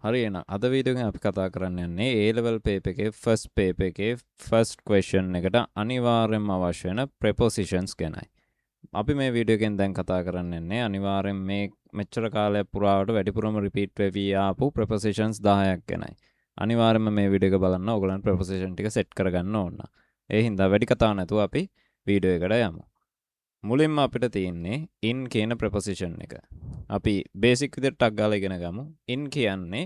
හරි එහෙනම් අද වීඩියෝ එකෙන් අපි කතා කරන්න යන්නේ A level paper එකේ first paper එකේ first question එකට අනිවාර්යෙන්ම අවශ්‍ය වෙන prepositions ගැනයි. අපි මේ වීඩියෝ එකෙන් දැන් කතා කරන්න යන්නේ අනිවාර්යෙන් මේ මෙච්චර කාලයක් පුරාවට වැඩිපුරම repeat වෙවි ආපු prepositions 10ක් ගැනයි. අනිවාර්යෙන්ම මේ වීඩියෝ එක බලන්න ඕගොල්ලන් preposition ටික set කරගන්න ඕන. ඒ හින්දා වැඩි කතා නැතුව අපි වීඩියෝ එකට යමු. මුලින්ම අපිට තියෙන්නේ in කියන preposition එක. අපි බේසික් විදිහට ටක් ගාලා ඉගෙන ගමු. in කියන්නේ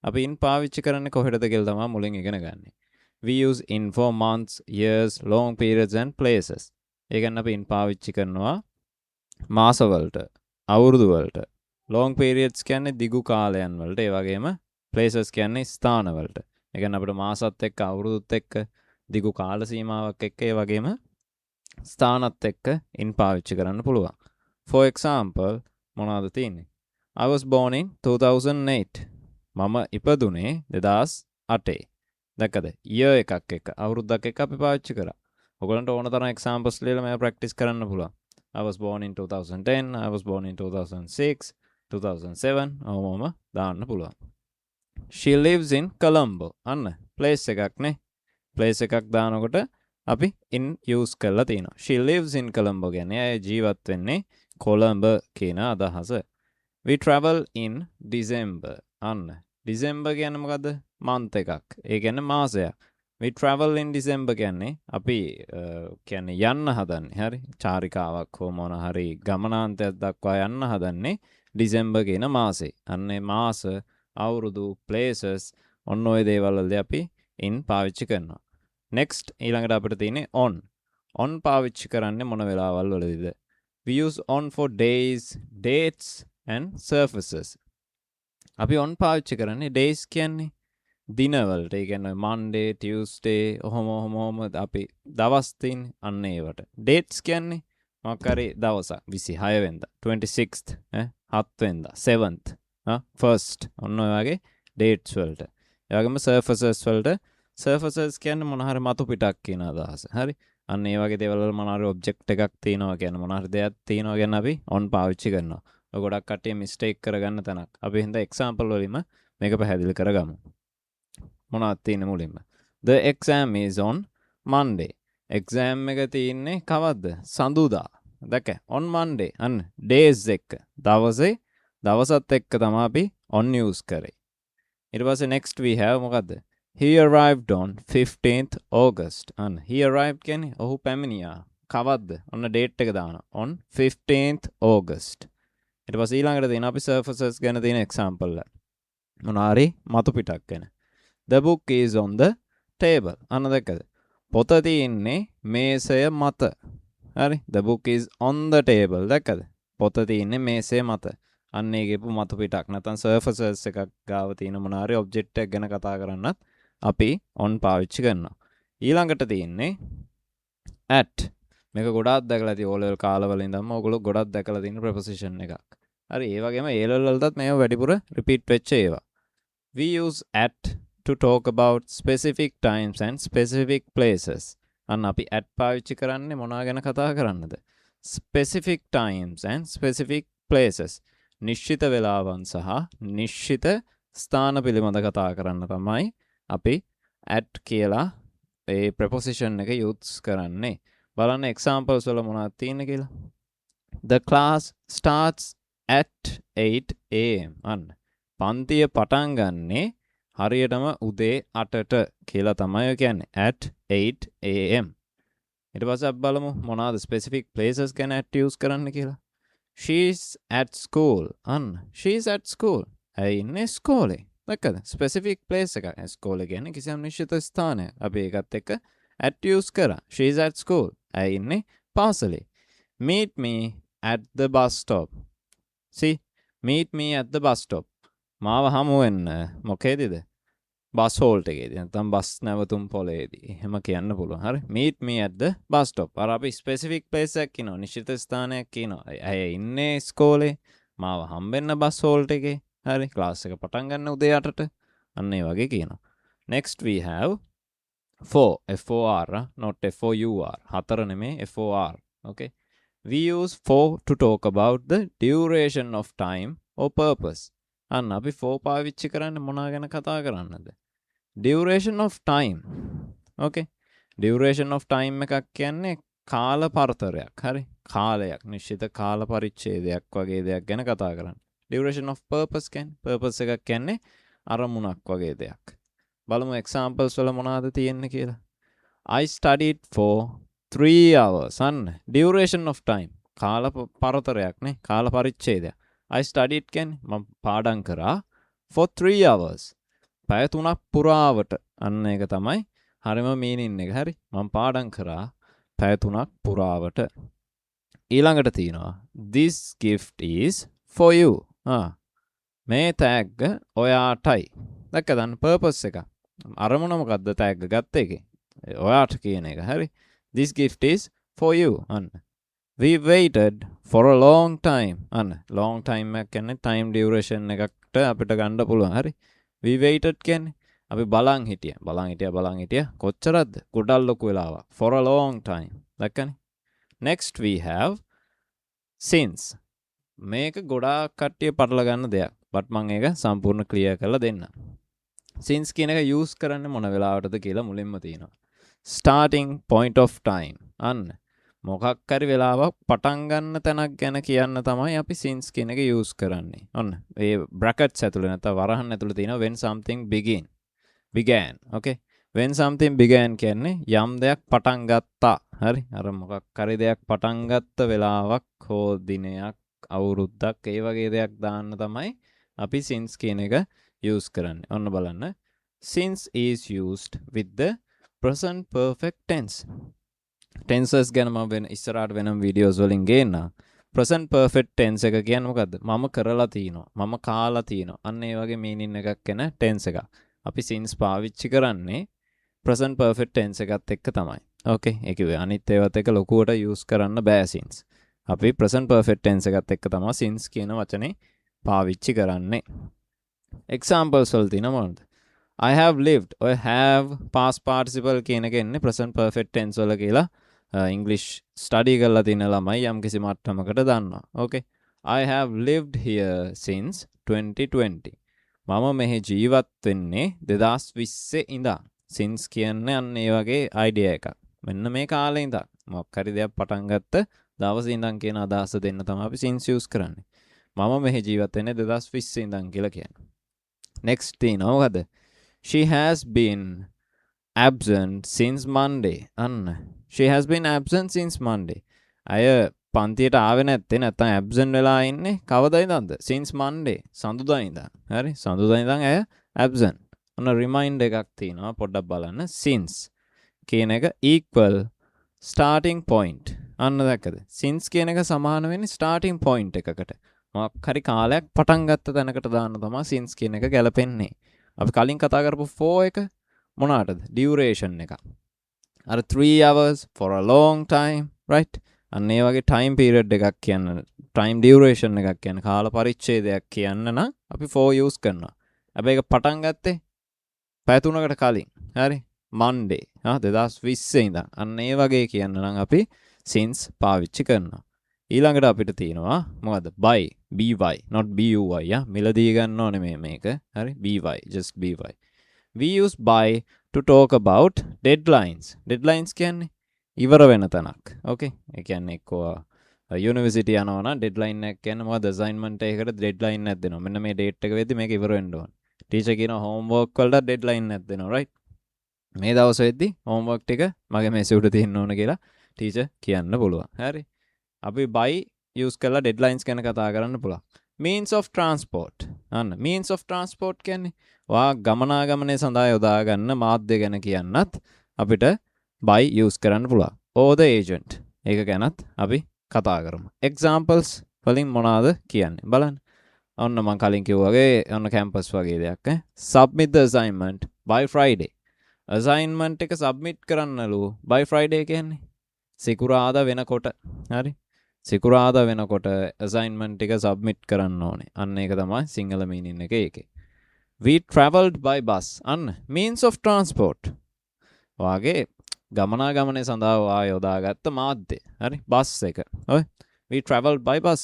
අපි in පාවිච්චි කරන්නේ කොහෙටද කියලා තමයි මුලින් ඉගෙන ගන්න. We use in for months, years, long periods and places. ඒ කියන්නේ අපි in පාවිච්චි කරනවා මාස වලට, අවුරුදු වලට. long periods කියන්නේ දිගු කාලයන් වලට. ඒ වගේම places කියන්නේ ස්ථාන වලට. ඒ කියන්නේ අපිට මාසත් එක්ක අවුරුදුත් එක්ක දිගු කාල සීමාවක් එක්ක ඒ වගේම ස්ථානත් එක්ක in පාවිච්චි කරන්න පුළුවන්. For example, මොනවද තියෙන්නේ? I was born in 2008. මම ඉපදුනේ 2008. දැක්කද? year එකක් එක්ක අවුරුද්දක් එක්ක අපි පාවිච්චි කරා. ඔයගලන්ට ඕන තරම් examples ලියලා මම practice කරන්න පුළුවන්. I was born in 2010, I was born in 2006, 2007 ඔහොමම දාන්න පුළුවන්. She lives in Colombo. අන්න place එකක් නේ. place එකක් දානකොට අපි in use කරලා තියෙනවා. She lives in Colombo කියන්නේ අය ජීවත් වෙන්නේ කොළඹ කියන අදහස. We travel in December. අන්න December කියන්නේ මොකද්ද? month එකක්. ඒ කියන්නේ මාසයක්. We travel in December කියන්නේ අපි කියන්නේ යන්න හදන්නේ. හරි? චාරිකාවක් හෝ මොන හරි ගමනාන්තයක් දක්වා යන්න හදන්නේ December කියන මාසේ. අන්නේ මාස, අවුරුදු, places ඔන්න ඔය දේවල් වලදී අපි in පාවිච්චි කරනවා. next ඊළඟට අපිට තියෙන්නේ on. on පාවිච්චි කරන්නේ මොන වෙලාවල් වලදීද? We use on for days, dates and surfaces. අපි on පාවිච්චි කරන්නේ days කියන්නේ දිනවලට. ඒ කියන්නේ Monday, Tuesday ඔහොම අපි දවස් තියෙන්නේ අන්න ඒවට. dates කියන්නේ මොකක් හරි දවසක් 26 වෙනිදා, 26th, 7 වෙනිදා, 7th, 1st ඔන්න ඔය වගේ dates වලට. ඒ වගේම surfaces වලට surfaces කියන්නේ මොන හරි මතු පිටක් කියන අදහස. හරි? අන්න ඒ වගේ දේවල් වල මොන හරි object එකක් තියෙනවා කියන්නේ මොන හරි දෙයක් තියෙනවා කියන්නේ අපි on පාවිච්චි කරනවා. ඔය ගොඩක් කට්ටිය mistake කරගන්න තැනක්. අපි හින්දා example වලින්ම මේක පැහැදිලි කරගමු. මොනවද තියෙන්නේ මුලින්ම? The exam is on Monday. exam එක තියෙන්නේ කවද්ද? සඳුදා. දැක්ක? on Monday. අන්න days එක. දවසත් එක්ක තමයි අපි on use කරේ. ඊට පස්සේ next we have මොකද්ද? He arrived on 15th August. And he arrived කියන්නේ ඔහු පැමිණියා. කවද්ද? ඔන්න date එක දානවා. on 15th August. ඊට පස්සේ ඊළඟට තියෙන අපි surfaces ගැන තියෙන example එක. මොනාරි මතු පිටක් ගැන. The book is on the table. අන්න දැක්කද? පොත තියෙන්නේ මේසය මත. හරි? The book is on the table. දැක්කද? පොත තියෙන්නේ මේසය මත. අන්න ඒකෙපු මතු පිටක් නැත්නම් surfaces එකක් ගාව තියෙන මොනාරි object එකක් ගැන කතා කරන්නත් අපි on පාවිච්චි කරනවා. ඊළඟට තියෙන්නේ at. මේක ගොඩාක් දැකලා තියෙන O level කාලවල ඉඳන්ම ඔයගොල්ලෝ ගොඩක් දැකලා තියෙන preposition එකක්. හරි ඒ වගේම A level වලටත් මේව වැඩිපුර repeat වෙච්ච ඒවා. We use at to talk about specific times and specific places. අන්න අපි at පාවිච්චි කරන්නේ මොනවා ගැන කතා කරන්නද? Specific times and specific places. නිශ්චිත වේලාවන් සහ නිශ්චිත ස්ථාන පිළිබඳ කතා කරන්න තමයි අපි at කියලා ඒ preposition එක use කරන්නේ. බලන්න examples වල මොනවද තියෙන්නේ කියලා. The class starts at 8 am. අන්න පන්තිය පටන් ගන්නේ හරියටම උදේ 8ට කියලා තමයි කියන්නේ at 8 am. ඊට පස්සේ අපි බලමු මොනවාද specific places ගැන at use කරන්න කියලා. She's at school. අන්න she's at school. ඇයි ඉන්නේ ස්කෝලේ. දැක්කද? specific place එක. ස්කෝලේ කියන්නේ කිසියම් නිශ්චිත ස්ථානයක්. අපි ඒකත් එක්ක at use කරා. She's at school. ඇයි ඉන්නේ පාසලේ. Meet me at the bus stop. See? Meet me at the bus stop. මාව හමු වෙන්න මොකේදීද? බස් හෝල්ට් එකේදී. නැත්නම් බස් නැවතුම් පොලේදී. එහෙම කියන්න පුළුවන්. හරි? Meet me at the bus stop. අර අපි specific place එකක් කියනවා. නිශ්චිත ස්ථානයක් කියනවා. ඇය ඉන්නේ ස්කෝලේ. මාව හම්බෙන්න බස් හෝල්ට් එකේ. හරි? ක්ලාස් එක පටන් ගන්න උදේ 8ට. අන්න ඒ වගේ කියනවා. Next we have for. F-O-R. Not F-O-U-R. හතර නෙමේ F-O-R. Okay? We use for to talk about the duration of time or purpose. අන්න අපි for පාවිච්චි කරන්නේ මොනවා ගැන කතා කරන්නද? duration of time. okay. duration of time එකක් කියන්නේ කාල පරතරයක්. හරි. කාලයක්, නිශ්චිත කාල පරිච්ඡේදයක් වගේ දෙයක් ගැන කතා කරන්නේ. duration of purpose කියන්නේ purpose එකක් කියන්නේ අරමුණක් වගේ දෙයක්. බලමු examples වල මොනවද තියෙන්නේ කියලා. I studied for 3 hours. අන්න duration of time. කාල පරතරයක් නේ, කාල පරිච්ඡේදයක්. I studied කියන්නේ මම පාඩම් කරා for 3 hours. පැය 3ක් පුරාවට. අන්න ඒක තමයි හරිම meaning එක. හරි. මම පාඩම් කරා පැය 3ක් පුරාවට. ඊළඟට තියෙනවා this gift is for you. මේ tag ඔයාටයි. දැක්කද? purpose එක. අරමුණ මොකද්ද tag ගත්ත එකේ? ඔයාට කියන එක. හරි. this gift is for you. අන්න we waited for a long time. අන්න long time එක කියන්නේ time duration එකට අපිට ගන්න පුළුවන්. හරි. we waited කියන්නේ අපි බලන් හිටියා කොච්චරද? ගොඩක් ලොකු වෙලාවක්. for a long time. දැක්කනේ? next we have since. මේක ගොඩාක් කට්ටිය පටල ගන්න දෙයක්. but මම ඒක සම්පූර්ණ ක්ලියර් කරලා දෙන්නම්. since කියන එක use කරන්නේ මොන වෙලාවටද කියලා මුලින්ම තියෙනවා. starting point of time. අන්න මොකක් හරි වෙලාවක් පටන් ගන්න තැනක් ගැන කියන්න තමයි අපි since කියන එක use කරන්නේ. ඔන්න ඒ brackets ඇතුළේ නැත්නම් වරහන් ඇතුළේ තියෙනවා when something began. okay. when something began කියන්නේ යම් දෙයක් පටන් ගත්තා. හරි. අර මොකක් හරි දෙයක් පටන් ගත්ත වෙලාවක් හෝ දිනයක් අවුරුද්දක් ඒ වගේ දෙයක් දාන්න තමයි අපි since කියන එක use කරන්නේ. ඔන්න බලන්න. since is used with the present perfect tense. tenses ගැන මම වෙන ඉස්සරහට වෙනම වීඩියෝස් වලින් ගේන්න. present perfect tense එක කියන්නේ මොකද්ද? මම කරලා තිනවා. මම කාලා තිනවා. අන්න ඒ වගේ meaning එකක් එන tense එකක්. අපි since පාවිච්චි කරන්නේ present perfect tense එකත් එක්ක තමයි. okay. ඒ කිව්වේ අනිත් ඒවාත් එක්ක ලොකුවට use කරන්න බෑ since. අපි present perfect tense එකත් එක්ක තමයි since කියන වචනේ පාවිච්චි කරන්නේ. examples වල තියෙනවා මොනවද? I have lived. ඔය have past participle කියන එක එන්නේ present perfect tense වල කියලා English study කරලා තියෙන ළමයි යම් කිසි මට්ටමකට දන්නවා. okay. I have lived here since 2020. මම මෙහි ජීවත් වෙන්නේ 2020 ඉඳන්. since කියන්නේ අන්න ඒ වගේ idea එකක්. මෙන්න මේ කාලේ ඉඳන් මොකක් හරි දෙයක් පටන් ගත්ත දවසේ ඉඳන් කියන අදහස දෙන්න තමයි අපි since use කරන්නේ. මම මෙහි ජීවත් වෙන්නේ 2020 ඉඳන් කියලා කියන්නේ. next තියෙනවා මොකද? She has been absent since Monday. අන්න she has been absent since Monday. අය පන්තියට ආවේ නැත්නම් absent වෙලා ඉන්නේ කවදා ඉඳන්ද? since Monday. සඳුදා ඉඳන්. හරි. සඳුදා ඉඳන් අය absent. ඔන්න reminder එකක් තියෙනවා පොඩ්ඩක් බලන්න. since කියන එක equal starting point. අන්න දැක්කද? since කියන එක සමාන වෙන්නේ starting point එකකට. මොකක් හරි කාලයක් පටන් ගත්ත තැනකට දාන්න තමයි since කියන එක ගැලපෙන්නේ. අපි කලින් කතා කරපු for එක මොනකටද? duration එක. අර 3 hours for a long time, right? අන්න ඒ වගේ time period එකක් කියන්න, time duration එකක් කියන්න, කාල පරිච්ඡේදයක් කියන්න නම් අපි for use කරනවා. හැබැයි ඒක පටන් ගත්තේ පැය 3කට කලින්. හරි? Monday. 2020 ඉඳන්. අන්න ඒ වගේ කියන්න නම් අපි since පාවිච්චි කරනවා. ඊළඟට අපිට තියෙනවා මොකද්ද? by. by not buy. මිලදී ගන්න ඕනේ මේක. හරි? by just by. we use by to talk about deadlines. deadlines කියන්නේ ඉවර වෙන තැනක්. okay. ඒ කියන්නේ එක්කෝ යුනිවර්සිටි යනවා නම් deadline එකක් කියන්නේ මොකද? assignment එකකට deadline එකක් දෙනවා. මෙන්න මේ date එක වෙද්දි මේක ඉවර වෙන්න ඕන. ටීචර් කියනවා homework වලට deadline එකක් දෙනවා, right? මේ දවස් වෙද්දි homework ටික මගේ මේසෙ උඩ තියෙන්න ඕන කියලා ටීචර් කියන්න පුළුවන්. හරි? අපි by use කරලා deadlines ගැන කතා කරන්න පුළුවන්. means of transport. අන්න means of transport කියන්නේ වා ගමනාගමනය සඳහා යොදා ගන්න මාධ්‍ය ගැන කියන්නත් අපිට by use කරන්න පුළුවන්. or the agent. ඒක ගැනත් අපි කතා කරමු. examples වලින් මොනවාද කියන්නේ බලන්න. ඔන්න මම කලින් කිව්වා වගේ ඔන්න campus වගේ දෙයක් submit the assignment by Friday. assignment එක submit කරන්නලු by Friday කියන්නේ සිකුරාදා වෙනකොට. හරි? සිකුරාදා වෙනකොට assignment එක submit කරන්න ඕනේ. අන්න ඒක තමයි සිංහල meaning එක ඒකේ. we traveled by bus. අන්න means of transport. වාගේ ගමනාගමනය සඳහා යොදාගත්ත මාධ්‍ය. හරි? බස් එක. ඔය we traveled by bus.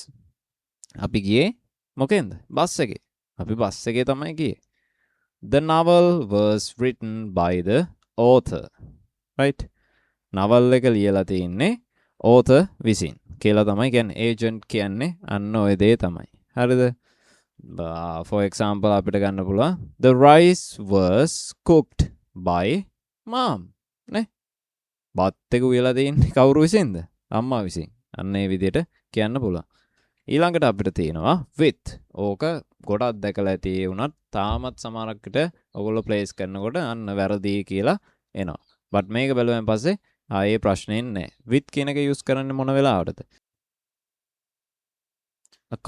අපි ගියේ මොකෙන්ද? බස් එකේ. අපි බස් එකේ තමයි ගියේ. The novel was written by the author. Right? novel එක ලියලා තින්නේ author විසින්. කියලා තමයි කියන්නේ agent කියන්නේ අන්න ඔය දේ තමයි. හරිද? For example අපිට ගන්න පුළුවන් the rice was cooked by mom. නේ? බත් එක උයලා තින්නේ කවුරු විසින්ද? අම්මා විසින්. අන්න ඒ විදිහට කියන්න පුළුවන්. ඊළඟට අපිට තියෙනවා with. ඕක ගොඩක් දැකලා ඇති වුණත් තාමත් සමහරකට ඔයගොල්ලෝ ප්ලේස් කරනකොට අන්න වැරදි කියලා එනවා. බට් මේක බැලුවෙන් පස්සේ ආයේ ප්‍රශ්නේ නැහැ. with කියන එක යූස් කරන්නේ මොන වෙලාවටද?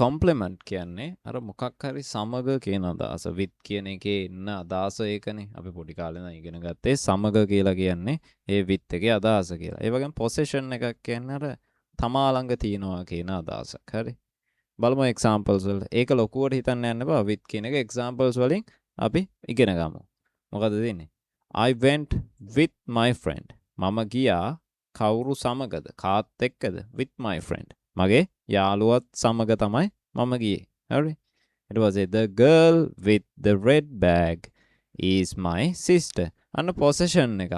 කොම්ප්ලිමන්ට් කියන්නේ අර මොකක් හරි සමග කියන අදහස. with කියන එකේ ඉන්න අදහස ඒකනේ. අපි පොඩි කාලේ ඉඳන් ඉගෙන ගත්තේ සමග කියලා කියන්නේ ඒ with එකේ අදහස කියලා. ඒ වගේම possession එකක් කියන්නේ අර තමා ළඟ තියනවා කියන අදහසක්. හරි. බලමු examples වල. ඒක ලොකුවට හිතන්න යන්න බෑ. with කියන එක examples වලින් අපි ඉගෙන ගමු. මොකද දෙන්නේ? I went with my friend. මම ගියා කවුරු සමගද? කාත් එක්කද? with my friend. මගේ යාළුවත් සමග තමයි මම ගියේ. හරි. ඊට පස්සේ the girl with the red bag is my sister. අන්න possession එක.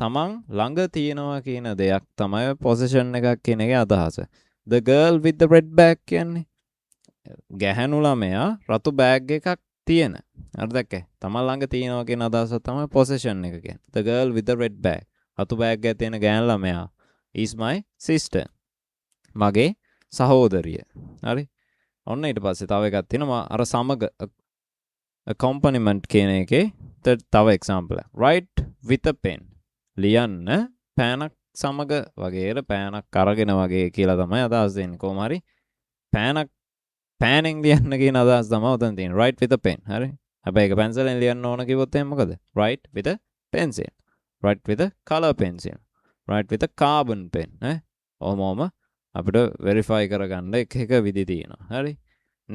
තමන් ළඟ තියෙනවා කියන දෙයක් තමයි possession එකක් කියන එකේ අදහස. The girl with the red bag කියන්නේ ගැහැණු ළමයා රතු බෑග් එකක් තියෙන. හරි දැක්කේ? තමන් ළඟ තියෙනවා කියන අදහස තමයි possession එක කියන්නේ. The girl with the red bag. රතු බෑග් එකක් තියෙන ගැහැණු ළමයා is my sister. මගේ සහෝදරිය. හරි. ඔන්න ඊට පස්සේ තව එකක් තියෙනවා අර සමග accompaniment කියන එකේ තව example එක. write with a pen. ලියන්න පෑනක් සමග වගේර පෑනක් අරගෙන වගේ කියලා තමයි අදහස් දෙන්නේ. කොහොම හරි පෑනෙන් ලියන්න කියන අදහස් තමයි උතන තියෙන්නේ. write with a pen. හරි. හැබැයි ඒක පැන්සලෙන් ලියන්න ඕන කිව්වොත් එහෙනම් මොකද? write with a pencil. write with a color pencil. write with a carbon pen. ඔහොම අපිට verify කරගන්න එක විදි තියෙනවා. හරි.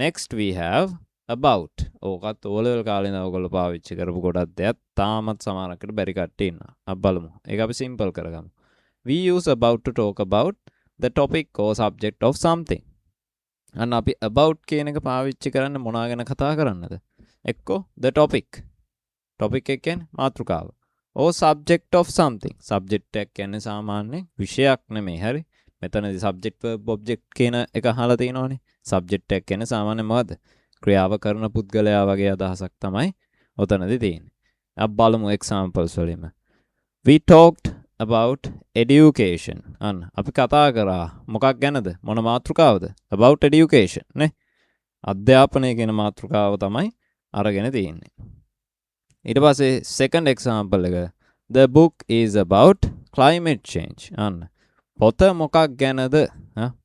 next we have about. ඕකත් O level කාලේ ඉඳන් ඔයගොල්ලෝ පාවිච්චි කරපු ගොඩක් දෙයක් තාමත් සමහරකට බැරි කට්ටිය ඉන්නවා. අපි බලමු. ඒක අපි simple කරගමු. We use about to talk about the topic or subject of something. අන්න අපි about කියන එක පාවිච්චි කරන්න මොනවා ගැන කතා කරන්නද? එක්කෝ the topic. topic එක කියන්නේ මාතෘකාව. or subject of something. subject එක කියන්නේ සාමාන්‍යයෙන් විෂයක් නෙමෙයි. හරි. මෙතනදී subject verb object කියන එක අහලා තියෙනවනේ. subject එක කියන්නේ සාමාන්‍යයෙන් මොකද්ද? ක්‍රියාව කරන පුද්ගලයා වගේ අදහසක් තමයි ඔතනදී තියෙන්නේ. අපි බලමු examples වලින්ම. We talked about education. අන්න අපි කතා කරා මොකක් ගැනද? මොන මාතෘකාවද? about education නේ. අධ්‍යාපනය කියන මාතෘකාව තමයි අරගෙන තියෙන්නේ. ඊට පස්සේ second example එක. The book is about climate change. අන්න පොත මොකක් ගැනද?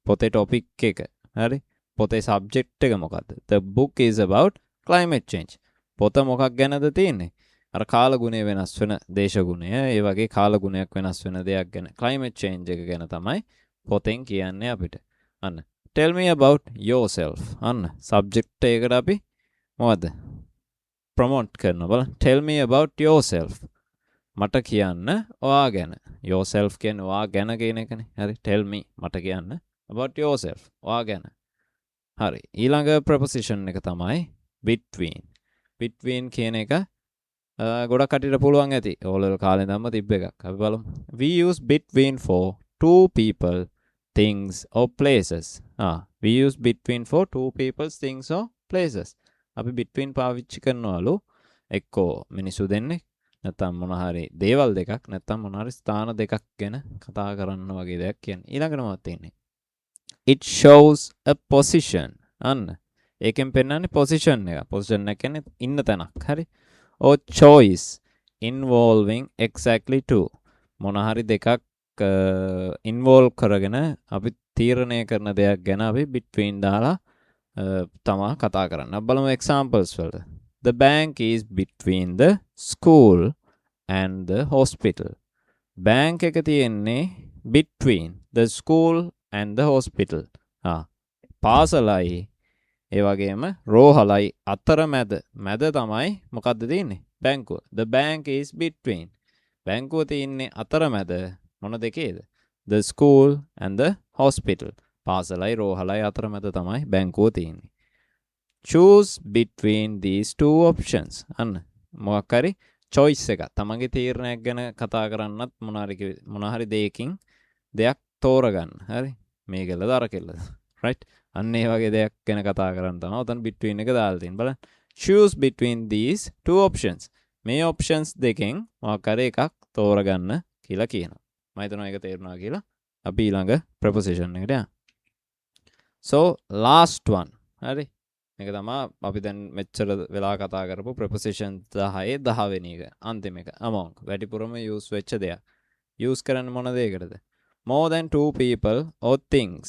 පොතේ topic එක. හරි. පොතේ subject එක මොකද්ද? The book is about climate change. පොත මොකක් ගැනද තියෙන්නේ? අර කාල ගුණය වෙනස් වෙන දේශ ගුණය, ඒ වගේ කාල ගුණයක් වෙනස් වෙන දෙයක් ගැන. climate change එක ගැන තමයි පොතෙන් කියන්නේ අපිට. අන්න tell me about yourself. අන්න subject එකකට අපි මොකද්ද? promote කරනවා. බලන්න. tell me about yourself. මට කියන්න ඔයා ගැන. yourself කියන්නේ ඔයා ගැන කියන එකනේ. හරි. tell me මට කියන්න about yourself. ඔයා ගැන. හරි. ඊළඟ preposition එක තමයි between. between කියන එක ගොඩක් කටියට පුළුවන් ඇති. ඕලෙවල් කාලේ ඉඳන්ම තිබ්බ එකක්. අපි බලමු. We use between for two people, things or places. We use between for two people, things or places. අපි between පාවිච්චි කරනවලු එක්කෝ මිනිස්සු දෙන්නේ නැත්නම් මොන හරි දේවල් දෙකක් නැත්නම් මොන හරි ස්ථාන දෙකක් ගැන කතා කරන්න වගේ දෙයක් කියන්නේ. ඊළඟට මොකක්ද තියෙන්නේ? It shows a position. අන්න ඒකෙන් පෙන්නන්නේ position එක. position එක කියන්නේ ඉන්න තැනක්. හරි. or choice involving exactly two. මොන හරි දෙකක් involve කරගෙන අපි තීරණය කරන දෙයක් ගැන අපි between දාලා තමා කතා කරන්න. අපි බලමු examples වලට. The bank is between the school and the hospital. bank එක තියෙන්නේ between the school and the hospital. පාසලයි ඒ වගේම රෝහලයි අතර මැද තමයි මොකද්ද තියෙන්නේ? බැංකුව. The bank is between. බැංකුව තියෙන්නේ අතර මැද මොන දෙකේද? The school and the hospital. පාසලයි රෝහලයි අතර මැද තමයි බැංකුව තියෙන්නේ. choose between these two options. අන්න මොකක් හරි choice එකක්. තමන්ගේ තීරණයක් ගැන කතා කරන්නත් මොනවා හරි දෙයකින් දෙයක් තෝරගන්න. හරි? මේ කෙල්ලද අර කෙල්ලද? right? අන්න ඒ වගේ දෙයක් ගැන කතා කරන්න තමයි උතන between එක දාලා තියෙන්නේ. බලන්න. choose between these two options. මේ options දෙකෙන් මොකක් හරි එකක් තෝරගන්න කියලා කියනවා. මම හිතනවා ඒක තේරුණා කියලා. අපි ඊළඟ preposition එකට යමු. so last one. හරි? මේක තමයි අපි දැන් මෙච්චර වෙලා කතා කරපු preposition 10 10 වෙනි එක. අන්තිම එක. among. වැඩිපුරම use වෙච්ච දෙයක්. use කරන්නේ මොන දෙයකටද? more than two people or things.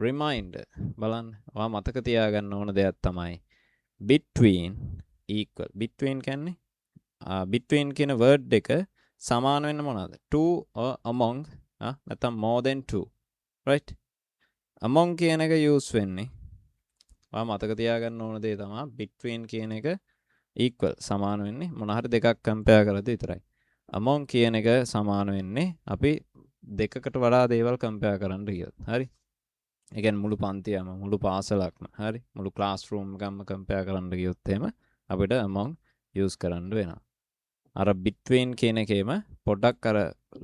reminder. බලන්න. ඔයා මතක තියාගන්න ඕන දෙයක් තමයි between equal. between කියන්නේ between කියන word එක සමාන වෙන්න මොනවාද? to or among නැත්නම් more than two. right? among කියන එක use වෙන්නේ ඔයා මතක තියාගන්න ඕන දේ තමයි between කියන එක equal සමාන වෙන්නේ මොන හරි දෙකක් compare කරද්දී විතරයි. among කියන එක සමාන වෙන්නේ අපි දෙකකට වඩා දේවල් compare කරන්න ගියොත්. හරි? ඒ කියන්නේ මුළු පන්තියම මුළු පාසලක්ම හරි මුළු classroom එකක්ම compare කරන්න ගියොත් එහෙම අපිට among use කරන්න වෙනවා. අර between කියන එකේම පොඩ්ඩක් අර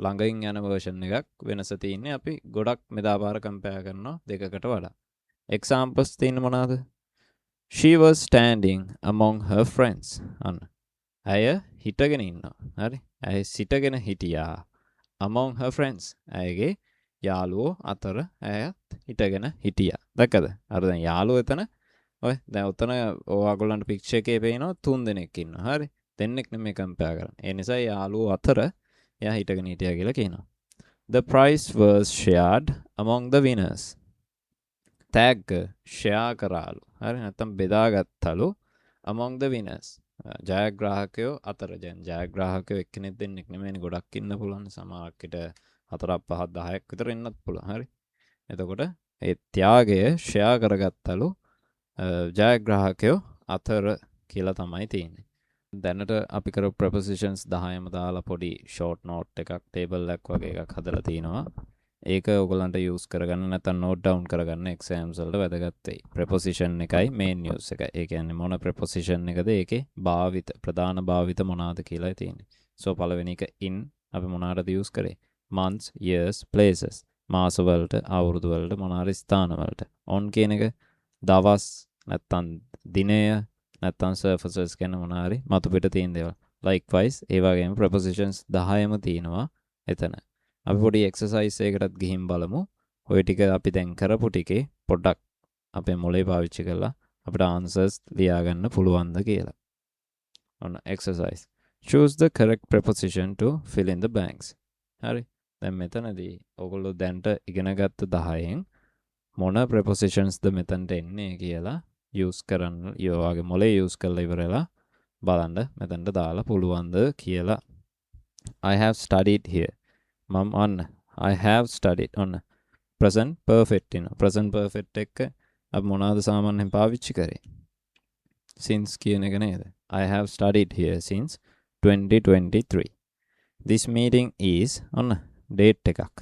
ළඟින් යන version එකක් වෙනස තියෙන්නේ අපි ගොඩක් මෙදාපාර compare කරනවා දෙකකට වඩා. examples තියෙන මොනවාද? she was standing among her friends. අන්න. ඇය හිටගෙන ඉන්නවා. හරි? ඇය සිටගෙන හිටියා. among her friends. ඇයගේ යාළුවෝ අතර ඇයත් හිටගෙන හිටියා. දැක්කද? අර දැන් යාළුවෝ එතන ඔය දැන් උතන ඔයාගොල්ලන්ට picture එකේ පේනවා 3 දෙනෙක් ඉන්නවා. හරි? දෙන්නෙක් නෙමෙයි compare කරන්නේ. ඒ නිසා යාළුවෝ අතර එයා හිටගෙන හිටියා කියලා කියනවා. The prize was shared among the winners. tag share කරාලු. හරි? නැත්තම් බෙදාගත්තලු among the winners. ජයග්‍රාහකයෝ අතර. ජයග්‍රාහකයෝ එක්කෙනෙක් දෙන්නෙක් නෙමෙයි ගොඩක් ඉන්න පුළුවන්. සමහරකට 4 5 10ක් විතර ඉන්නත් පුළුවන්. හරි? එතකොට ඒ ත්‍යාගය share කරගත්තලු ජයග්‍රාහකයෝ අතර කියලා තමයි තියෙන්නේ. දැනට අපි කරපු prepositions 10ම දාලා පොඩි short note එකක් table එකක් වගේ එකක් හදලා තිනවා. ඒක ඔයගලන්ට use කරගන්න නැත්නම් note down කරගන්න exams වලට වැදගත් වෙයි. preposition එකයි main use එක. ඒ කියන්නේ මොන preposition එකද ඒකේ භාවිත ප්‍රධාන භාවිත මොනවාද කියලා තියෙන්නේ. so පළවෙනි එක in අපි මොනවාටද use කරේ? months, years, places. මාස වලට, අවුරුදු වලට, මොනාරි ස්ථාන වලට. on කියන එක දවස් නැත්නම් දිනය නැත්නම් surfaces කියන මොනාරි මතු පිට තියෙන දේවල්. likewise ඒ වගේම prepositions 10ම තියෙනවා එතන. අපි පොඩි exercise එකකටත් ගිහින් බලමු. ඔය ටික අපි දැන් කරපු ටිකේ පොඩ්ඩක් අපේ මොලේ පාවිච්චි කරලා අපිට answers ලියාගන්න පුළුවන්ද කියලා. ඔන්න exercise. Choose the correct preposition to fill in the blanks. හරි. දැන් මෙතනදී ඔයගොල්ලෝ දැන්ට ඉගෙනගත්ත 10න් මොන prepositionsද මෙතනට එන්නේ කියලා use කරන්න. ඊවාගේ මොලේ use කරලා ඉවරලා බලන්න මෙතනට දාලා පුළුවන්ද කියලා. I have studied here. මම අන්න I have studied ඔන්න present perfect ඉන්න. present perfect එක අපි මොනවාද සාමාන්‍යයෙන් පාවිච්චි කරේ? since කියන එක නේද? I have studied here since 2023. This meeting is ඔන්න date එකක්.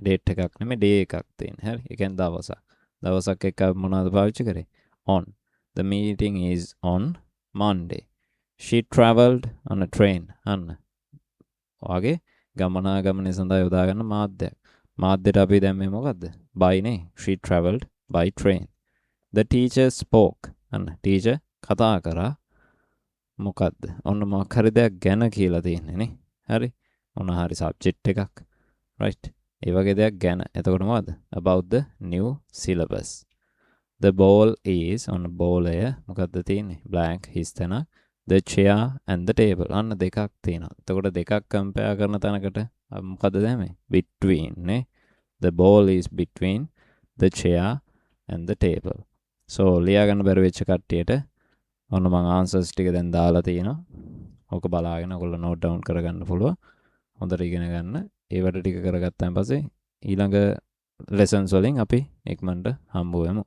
date එකක් නෙමෙයි day එකක් තියෙන. හරි? ඒ කියන්නේ දවසක්. දවසක් එක මොනවාද පාවිච්චි කරේ? on. The meeting is on Monday. She traveled on a train. අන්න. ඔයගේ ගමනාගමනය සඳහා යොදා ගන්න මාධ්‍යයක්. මාධ්‍යට අපි දැන් මේ මොකද්ද? by නේ. She traveled by train. The teacher spoke. අන්න teacher කතා කරා මොකද්ද? ඔන්න මොකක් හරි දෙයක් ගැන කියලා තියෙන්නේ නේ. හරි? මොන හරි subject එකක්. right? ඒ වගේ දෙයක් ගැන. එතකොට මොකද්ද? about the new syllabus. The ball is on a ball එක මොකද්ද තියෙන්නේ? blank හිස් තැනක්. The chair and the table. අන්න දෙකක් තියෙනවා. එතකොට දෙකක් compare කරන තැනකට මොකද්ද දැම්මේ? between නේ. The ball is between the chair and the table. so ලියා ගන්න බැරි වෙච්ච කට්ටියට ඔන්න මම answers ටික දැන් දාලා තියෙනවා. ඔක බලාගෙන ඔයගොල්ලෝ note down කරගන්න පුළුවන්. හොඳට ඉගෙන ගන්න. ඒ වැඩ ටික කරගත්තාන් පස්සේ ඊළඟ lessons වලින් අපි ඉක්මනට හම්බ වෙමු.